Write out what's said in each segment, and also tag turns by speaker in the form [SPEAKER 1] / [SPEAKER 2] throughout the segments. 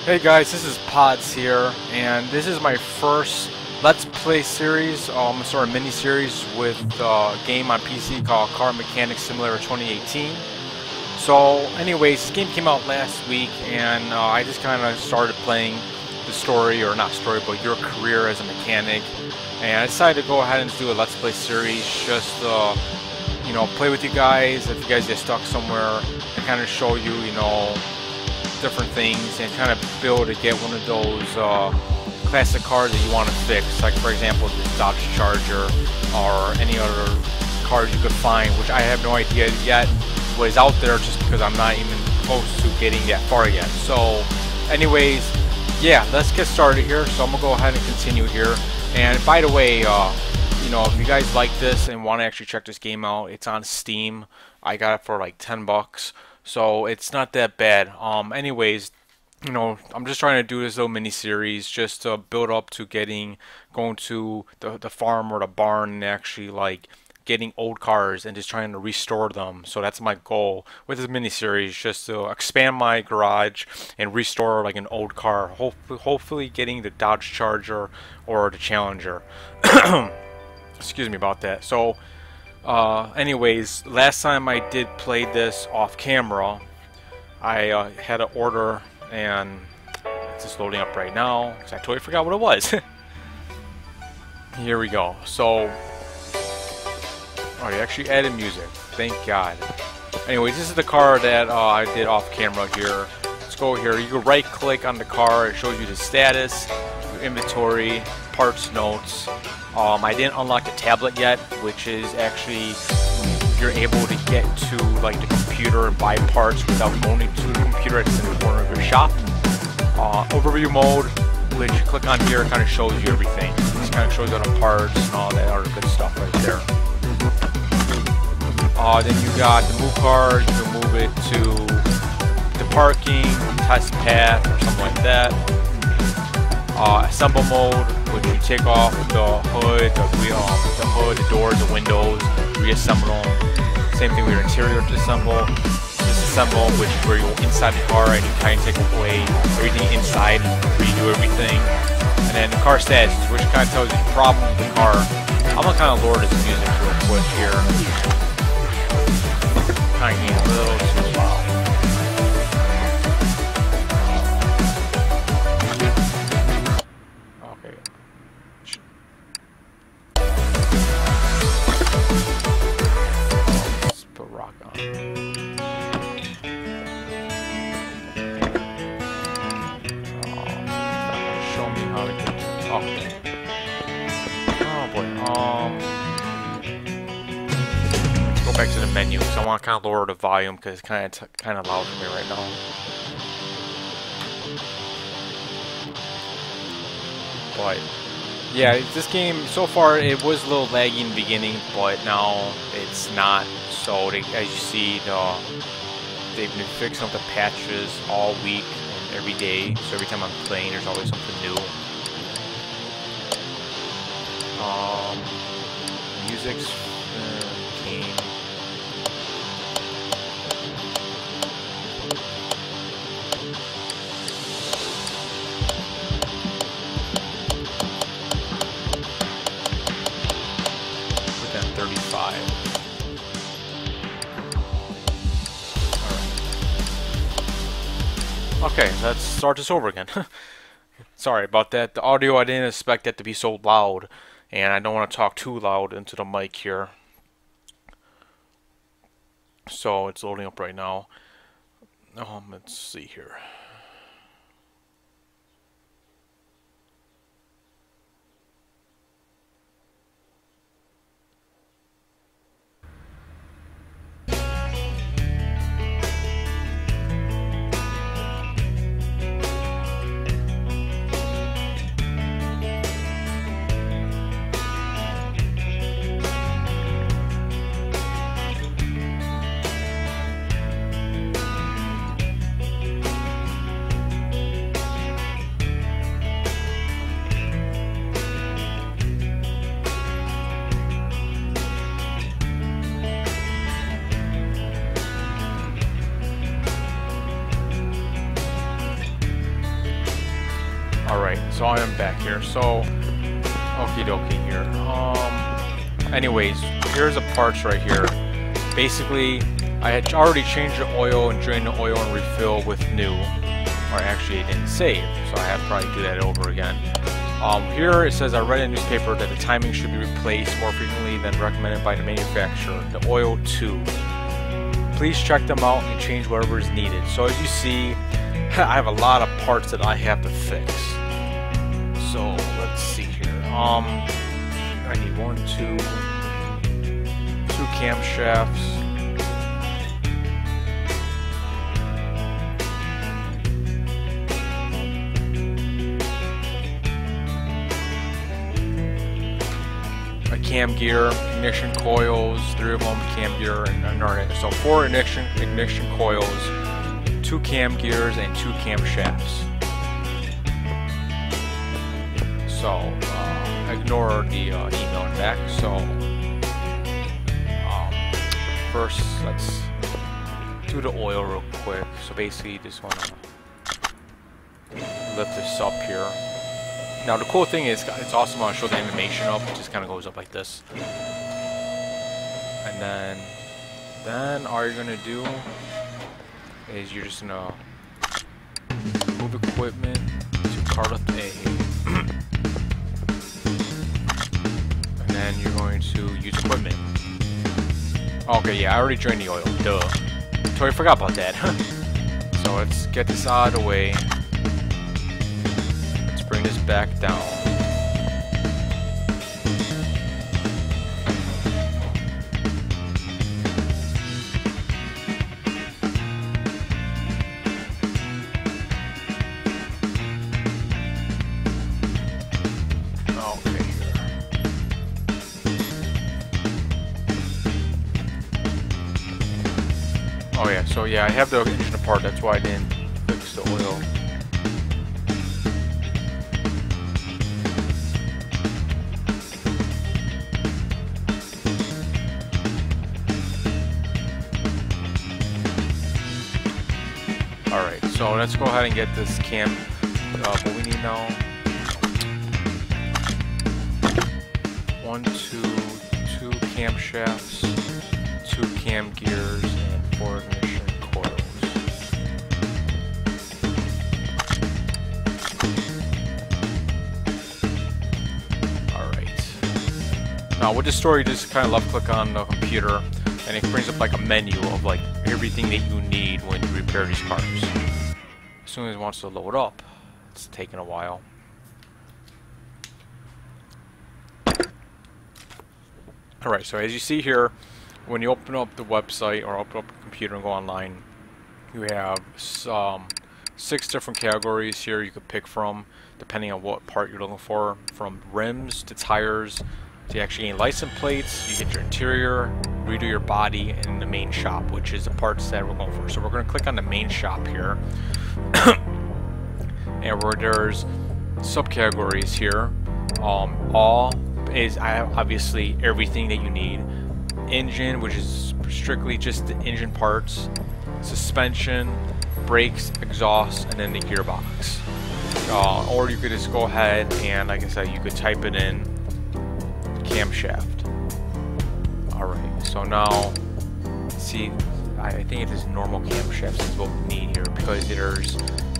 [SPEAKER 1] Hey guys, this is Pods here, and this is my first Let's Play series, sort of mini-series with a game on PC called Car Mechanic Simulator 2018. So anyways, this game came out last week, and I just kind of started playing the story, or not story, but your career as a mechanic, and I decided to go ahead and do a Let's Play series, just you know, play with you guys. If you guys get stuck somewhere, and kind of show you, you know, different things and kind of build to get one of those classic cars that you want to fix, like for example this Dodge Charger or any other cars you could find, which I have no idea yet what is out there, just because I'm not even close to getting that far yet. So anyways, yeah, let's get started here. So I'm gonna go ahead and continue here. And by the way, you know, if you guys like this and want to actually check this game out, it's on Steam. I got it for like 10 bucks. So it's not that bad. Anyways, you know, I'm just trying to do this little mini series just to build up to going to the farm or the barn and actually like getting old cars and just trying to restore them. So that's my goal with this mini series, just to expand my garage and restore like an old car. Hopefully getting the Dodge Charger or the Challenger. Excuse me about that. So anyways, last time I did play this off camera, I had an order, and it's just loading up right now because I totally forgot what it was. Here we go. So, oh, you actually added music. Thank God. Anyways, this is the car that I did off camera here. Let's go here. You can right click on the car. It shows you the status, your inventory, parts notes. I didn't unlock the tablet yet, which is actually you're able to get to like the computer and buy parts without going to the computer. It's in the corner of your shop. Overview mode, which you click on here, kind of shows you everything. It kind of shows you the parts and all that other good stuff right there. Then you got the move car. You can move it to the parking, test path, or something like that. Assemble mode, which you take off the hood, the doors, the windows, reassemble them. Same thing with your interior, disassemble, which is where you go inside the car and you kind of take away everything inside and redo everything. And then the car status, which kind of tells you the problem with the car. I'm gonna kind of lower this music real quick here. Kind of getting a little too loud. Back to the menu, so I want to kind of lower the volume because it's kind of loud for me right now. But yeah, this game so far it was a little laggy in the beginning, but now it's not. So as you see, they've been fixing up the patches all week and every day. So every time I'm playing, there's always something new. Music's game. Okay, let's start this over again. Sorry about that. The audio, I didn't expect that to be so loud, and I don't want to talk too loud into the mic here. So it's loading up right now. Let's see here. so I am back here. So, okie dokie here. Anyways, here's the parts right here. Basically, I had already changed the oil and drained the oil and refill with new. Or actually, it didn't save, so I have to probably do that over again. Here it says, I read in a newspaper that the timing should be replaced more frequently than recommended by the manufacturer. The oil too. Please check them out and change whatever is needed. So as you see, I have a lot of parts that I have to fix. So let's see here. I need two camshafts. Cam gear, ignition coils, 3 of them, cam gear, and so 4 ignition coils, 2 cam gears, and 2 camshafts. So ignore the email in the back. So first, let's do the oil real quick. So basically, you just want to lift this up here. Now the cool thing is, it's awesome when I show the animation up, it just kind of goes up like this. And then all you're gonna do is you're just gonna move equipment to Cardiff A. And then you're going to use equipment. Okay, yeah, I already drained the oil, duh. Totally forgot about that. So let's get this out of the way. Bring this back down. Okay, here. Oh yeah, so yeah, I have the engine apart, that's why I didn't fix the oil. Alright, so let's go ahead and get this cam. What we need now. 2 camshafts, 2 cam gears, and 4 ignition coils. Alright. Now with this story, just kind of left click on the computer and it brings up like a menu of like everything that you need when you repair these cars. As soon as it wants to load up, it's taking a while. Alright, so as you see here, when you open up the website or open up the computer and go online, you have 6 different categories here you could pick from, depending on what part you're looking for, from rims to tires to actually any license plates. You get your interior, redo your body, and the main shop, which is the parts that we're going for. So we're going to click on the main shop here, and where there's subcategories here. All is obviously everything that you need. Engine, which is strictly just the engine parts. Suspension, brakes, exhaust, and then the gearbox. Or you could just go ahead and, like I said, you could type it in camshaft. Alright, so now, see, I think it is normal camshafts is what we need here, because there's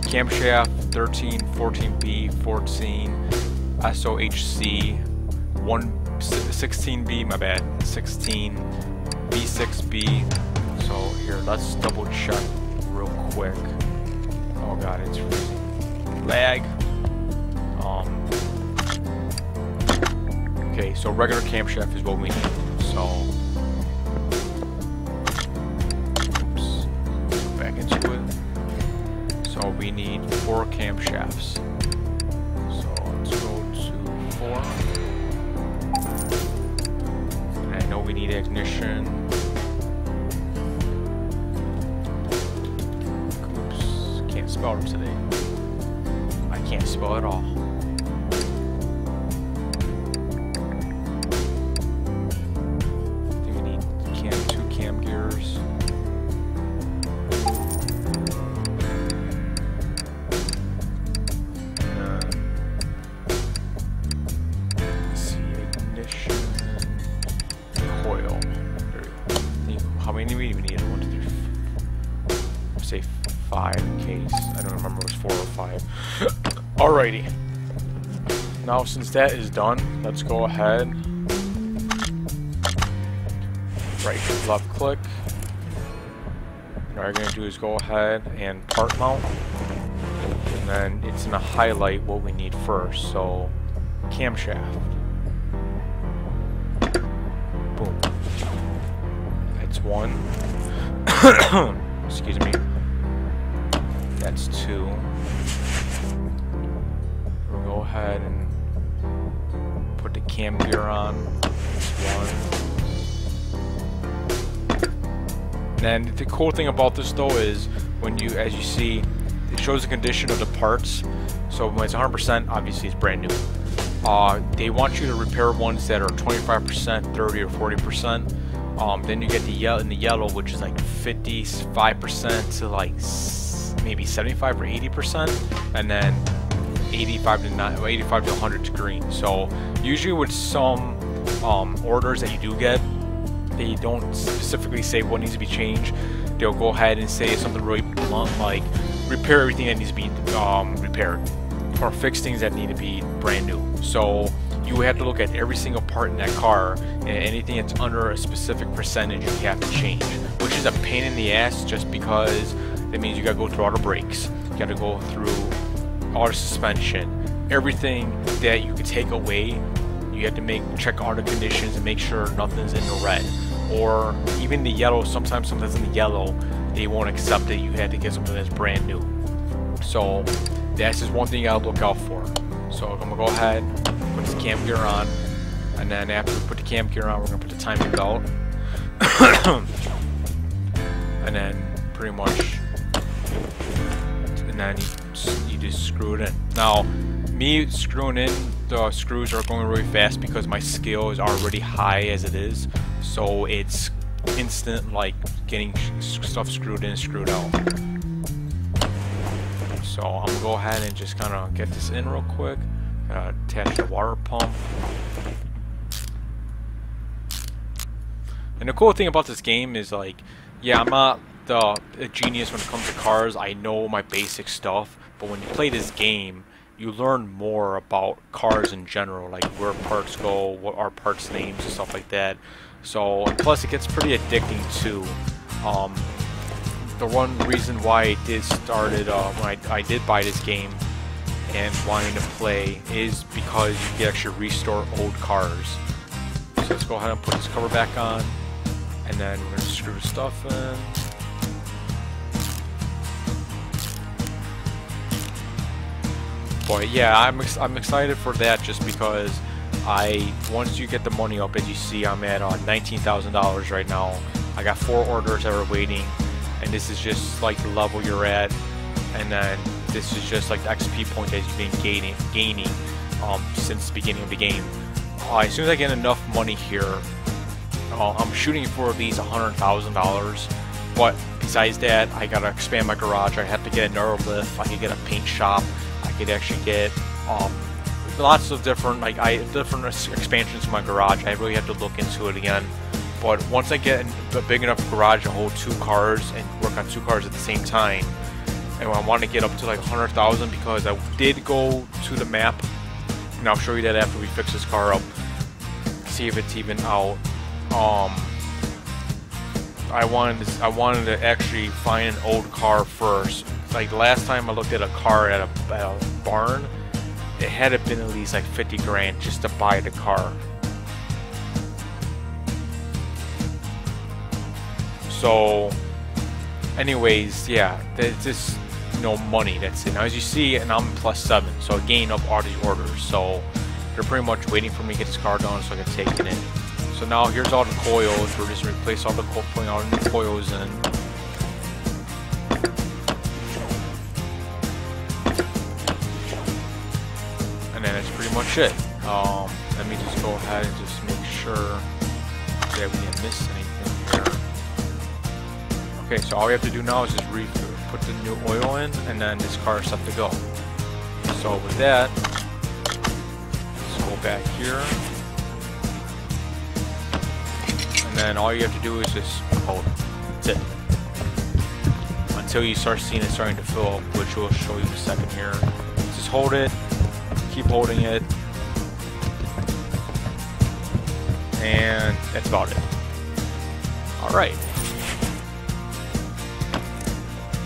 [SPEAKER 1] camshaft 13, 14B, 14, SOHC, 16B, my bad, 16, B6B. So here, let's double check real quick. Oh god, it's lag. Okay, so regular camshaft is what we need. So, oops, back into it. So we need 4 camshafts. So let's go to 4. I know we need ignition. Oops, can't spell it today. I can't spell at all. think we even needed 1, 2, 3, say 5 in case. I don't remember if it was 4 or 5. Alrighty. Now since that is done, let's go ahead. Right, left click. And all you're going to do is go ahead and part mount. And then it's going to highlight what we need first. So, camshaft. Boom. That's 1. Excuse me. That's 2. We'll go ahead and put the cam gear on. That's 1. And the cool thing about this though is when you, as you see, it shows the condition of the parts. So when it's 100%, obviously it's brand new. They want you to repair ones that are 25%, 30, or 40%. Then you get the yellow, which is like 55% to like maybe 75 or 80%, and then 85 to 100 to green. So usually with some orders that you do get, they don't specifically say what needs to be changed. They'll go ahead and say something really blunt, like repair everything that needs to be repaired, or fix things that need to be brand new. So you have to look at every single part in that car, and anything that's under a specific percentage you have to change, which is a pain in the ass just because that means you gotta go through all the brakes, you gotta go through all the suspension, everything that you could take away. You have to check all the conditions and make sure nothing's in the red, or even the yellow. Sometimes in the yellow they won't accept it. You had to get something that's brand new. So that's just one thing you gotta look out for. So I'm gonna go ahead, put this cam gear on, and then after we put the cam gear on, we're gonna put the timing belt, and then pretty much, and then you just screw it in. Now, me screwing in the screws are going really fast because my skill is already high as it is, so it's instant, like getting stuff screwed in, screwed out. So I'm gonna go ahead and just kind of get this in real quick. Attach the water pump. And the cool thing about this game is, like, yeah, I'm not a genius when it comes to cars. I know my basic stuff, but when you play this game, you learn more about cars in general, like where parts go, what are parts names, and stuff like that. So, plus it gets pretty addicting too. The one reason why I did started when I did buy this game and wanting to play is because you can actually restore old cars. So let's go ahead and put this cover back on, and then we're going to screw stuff in. Boy, yeah, I'm excited for that just because once you get the money up, as you see, I'm at $19,000 right now. I got 4 orders that are waiting, and this is just like the level you're at, and then this is just like the XP point that you've been gaining since the beginning of the game. As soon as I get enough money here, I'm shooting for at least $100,000. But besides that, I gotta expand my garage. I have to get another lift. I could get a paint shop. I could actually get lots of different different expansions to my garage. I really have to look into it again. But once I get a big enough garage to hold 2 cars and work on 2 cars at the same time, and I want to get up to like 100,000, because I did go to the map, and I'll show you that after we fix this car up, see if it's even out. I wanted to actually find an old car first. Like last time I looked at a car at a barn, it had to been at least like 50 grand just to buy the car. So anyways, yeah, there's just no money. That's it. Now as you see, and I'm +7, so I gained up all these orders. So they're pretty much waiting for me to get this car done so I can take it in. So now here's all the coils. We're just replace all the putting all the new coils in. And then that's pretty much it. Let me just go ahead and just make sure that we didn't miss anything here. Okay, so all we have to do now is just put the new oil in, and then this car is set to go. So with that, let's go back here. And then all you have to do is just hold it. That's it. Until you start seeing it starting to fill up, which we'll show you in a second here. Just hold it, keep holding it, and that's about it. Alright.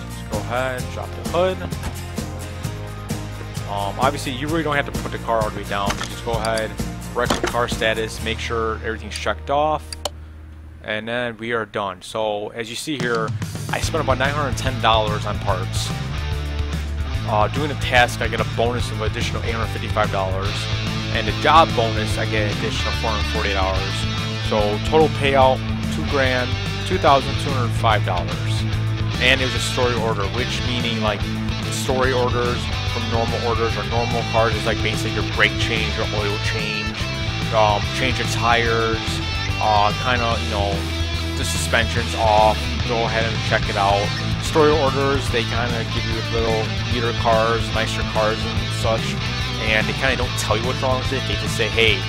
[SPEAKER 1] Just go ahead, drop the hood. Obviously, you really don't have to put the car all the way down. You just go ahead, correct the car status, make sure everything's checked off, and then we are done. So, as you see here, I spent about $910 on parts. Doing the task, I get a bonus of additional $855, and the job bonus, I get an additional $448. So, total payout, $2,000, $2,205. And it was a story order, which meaning like story orders from normal orders or normal cars is like basically your brake change or oil change, change of tires, kind of, you know, the suspension's off, go ahead and check it out. Story orders, they kind of give you little neater cars, nicer cars and such, and they kind of don't tell you what's wrong with it. They just say, hey,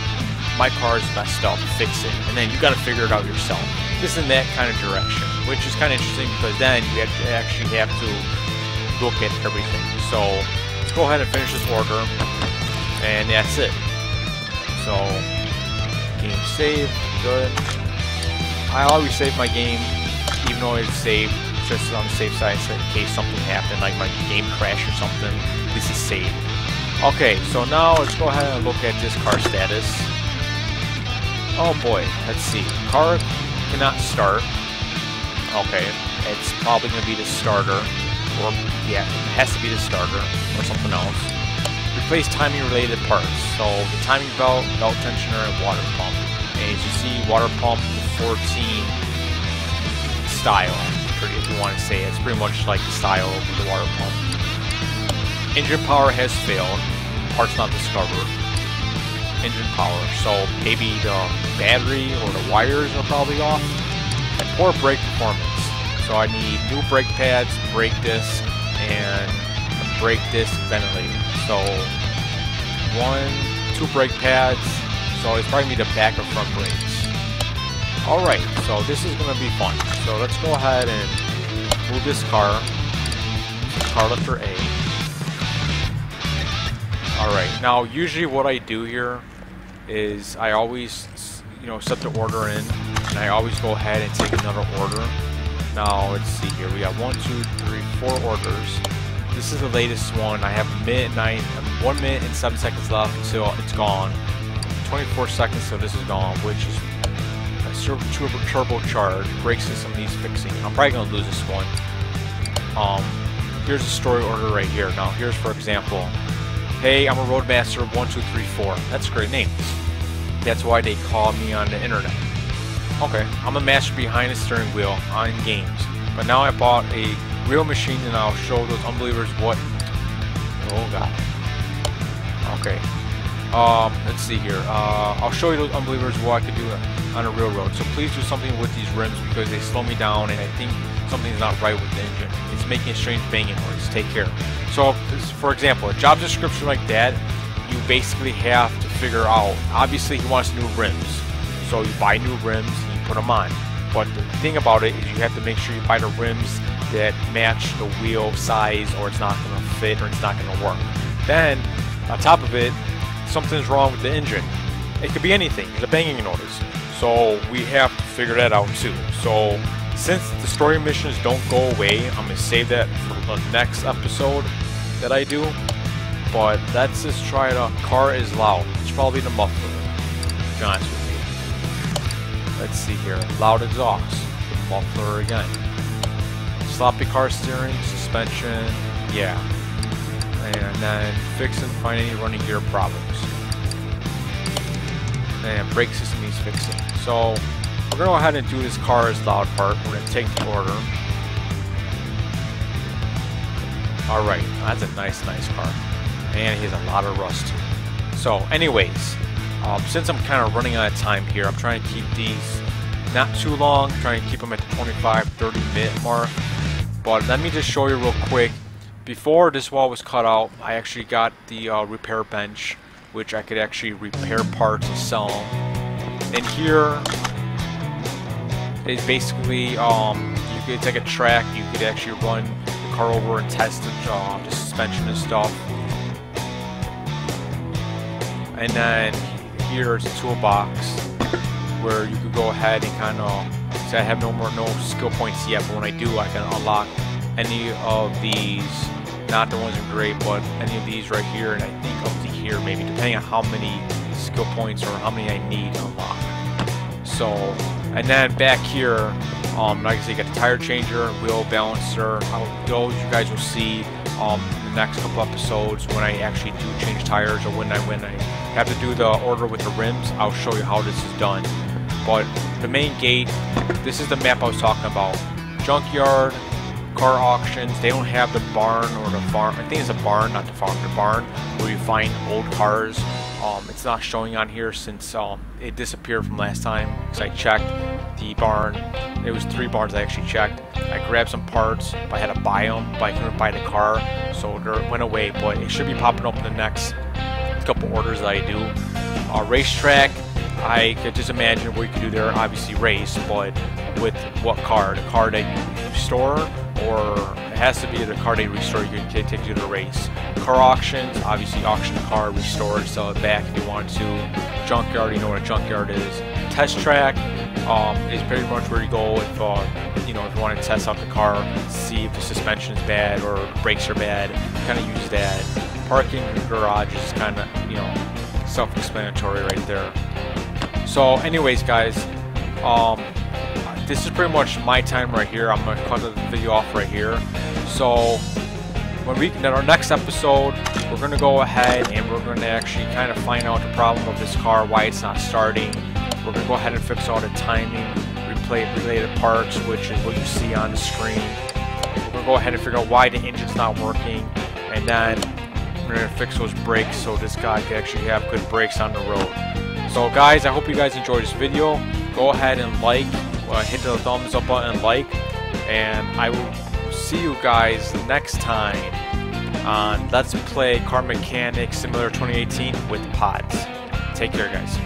[SPEAKER 1] my car is messed up, fix it, and then you got to figure it out yourself. Just in that kind of direction, which is kind of interesting because then you actually have to look at everything. So let's go ahead and finish this order, and that's it. So game save, good. I always save my game, even though it's saved, just on the safe side, so in case something happened, like my game crash or something, this is saved. Okay, so now let's go ahead and look at this car status. Oh boy, let's see. Car cannot start. Okay, it's probably going to be the starter, or yeah, it has to be the starter, or something else. Replace timing related parts. So the timing belt, belt tensioner, and water pump. And as you see, water pump 14 style, if you want to say it. It's pretty much like the style of the water pump. Engine power has failed. Parts not discovered. Engine power. So maybe the battery or the wires are probably off. And poor brake performance. So I need new brake pads, brake disc, and a brake disc ventilator. So 2 brake pads. So it's probably need the back or front brakes. Alright, so this is going to be fun. So let's go ahead and move this car. Car lifter A. Alright, now usually what I do here is I always, you know, set the order in, and I always go ahead and take another order. Now let's see here, we have 1, 2, 3, 4 orders. This is the latest one. I have 1 minute and 7 seconds left until it's gone. 24 seconds till this is gone, which is turbocharged. Brake system needs fixing. I'm probably gonna lose this one. Here's a story order right here. Now here's, for example, hey, I'm a Roadmaster 1234. That's a great name. That's why they call me on the internet. Okay, I'm a master behind the steering wheel on games, but now I bought a real machine and I'll show those unbelievers what. Oh god. Okay. Let's see here. I'll show you those unbelievers what I could do on a real road. So please do something with these rims because they slow me down and I think something's not right with the engine. It's making a strange banging noise. Take care. So, for example, a job description like that, you basically have to figure out. Obviously, he wants new rims, so you buy new rims and you put them on. But the thing about it is you have to make sure you buy the rims that match the wheel size, or it's not going to fit, or it's not going to work. Then, on top of it, something's wrong with the engine. It could be anything. There's a banging noise. So we have to figure that out too. So since the story missions don't go away, I'm going to save that for the next episode that I do. But let's just try it out. Car is loud. It's probably the muffler, to be honest with you. Let's see here. Loud exhaust. The muffler again. Sloppy car steering, suspension. Yeah. And then fix and find any running gear problems. And brake system needs fixing. So we're going to go ahead and do this car is loud part. We're going to take the order. Alright, that's a nice car. And he has a lot of rust too. So anyways, since I'm kind of running out of time here, I'm trying to keep these not too long. I'm trying to keep them at the 25-30 minute mark. But let me just show you real quick. Before this wall was cut out, I actually got the repair bench, which I could actually repair parts and sell them. And here is basically you it's like a track. You could actually run the car over and test the suspension and stuff. And then here's a toolbox where you could go ahead and kind of, so I have no skill points yet, but when I do, I can unlock any of these, not the ones in gray, but any of these right here, and I think up to here maybe, depending on how many skill points or how many I need to unlock. So, and then back here, like I said, you got the tire changer, wheel balancer. Those you guys will see in the next couple episodes when I actually do change tires, or when I have to do the order with the rims. I'll show you how this is done. But the main gate, this is the map I was talking about. Junkyard, car auctions. They don't have the barn or the farm. I think it's a barn, not the farm, the barn, where you find old cars. It's not showing on here since it disappeared from last time, because I checked the barn. It was 3 barns I actually checked. I grabbed some parts, but I had to buy them, but I couldn't buy the car, so it went away. But it should be popping up in the next couple orders that I do. Racetrack, I could just imagine what you could do there. Obviously race, but with what car? The car that you restore, or it has to be the car that you restore. You can take you to the race. Car auctions, obviously auction the car, restore it, sell it back if you want to. Junkyard, you know what a junkyard is. Test track is pretty much where you go if if you want to test out the car, see if the suspension is bad or brakes are bad. Kind of use that. Parking in the garage is kind of self-explanatory right there. So, anyways, guys, this is pretty much my time right here. I'm gonna cut the video off right here. So, in our next episode, we're gonna go ahead and we're gonna actually kind of find out the problem of this car, why it's not starting. We're gonna go ahead and fix all the timing, related parts, which is what you see on the screen. We're gonna go ahead and figure out why the engine's not working, and then we're gonna fix those brakes so this guy can actually have good brakes on the road. So, guys, I hope you guys enjoyed this video. Go ahead and like, hit the thumbs up button and like, and I will see you guys next time on Let's Play Car Mechanic Simulator 2018 with Pods. Take care, guys.